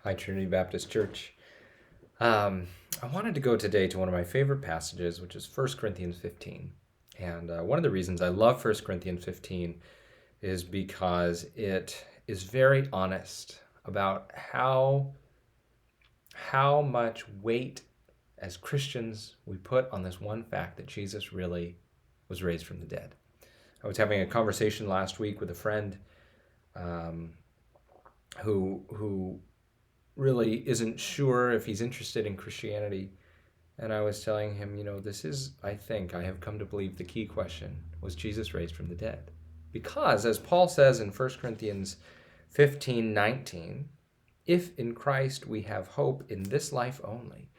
Hi, Trinity Baptist Church. I wanted to go today to one of my favorite passages, which is 1 Corinthians 15. And one of the reasons I love 1 Corinthians 15 is because it is very honest about how much weight as Christians we put on this one fact that Jesus really was raised from the dead. I was having a conversation last week with a friend who really isn't sure if he's interested in Christianity. And I was telling him, this is, I think, I have come to believe the key question: was Jesus raised from the dead? Because, as Paul says in 1 Corinthians 15:19, if in Christ we have hope in this life only,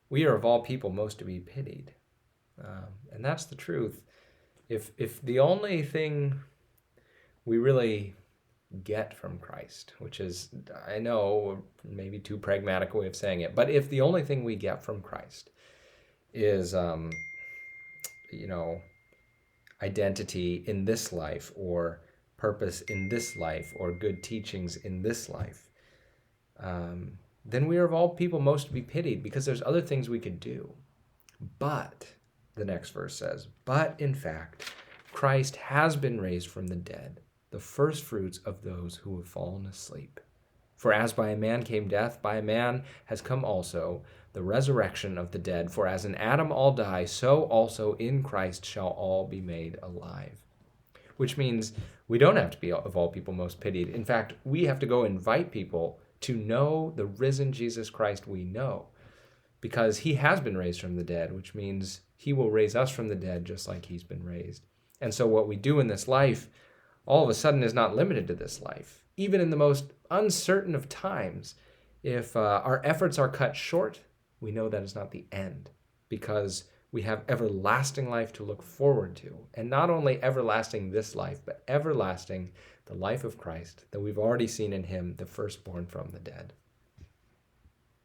we are of all people most to be pitied. And that's the truth. If the only thing we really get from Christ, which is, I know, maybe too pragmatic a way of saying it, but if the only thing we get from Christ is, identity in this life, or purpose in this life, or good teachings in this life, then we are of all people most to be pitied, because there's other things we could do. But, the next verse says, but in fact, Christ has been raised from the dead, the first fruits of those who have fallen asleep. For as by a man came death, by a man has come also the resurrection of the dead. For as in Adam all die, so also in Christ shall all be made alive. Which means we don't have to be of all people most pitied. In fact, we have to go invite people to know the risen Jesus Christ we know, because he has been raised from the dead, which means he will raise us from the dead just like he's been raised. And so what we do in this life all of a sudden is not limited to this life. Even in the most uncertain of times, if our efforts are cut short, we know that is not the end, because we have everlasting life to look forward to. And not only everlasting this life, but everlasting the life of Christ that we've already seen in him, the firstborn from the dead.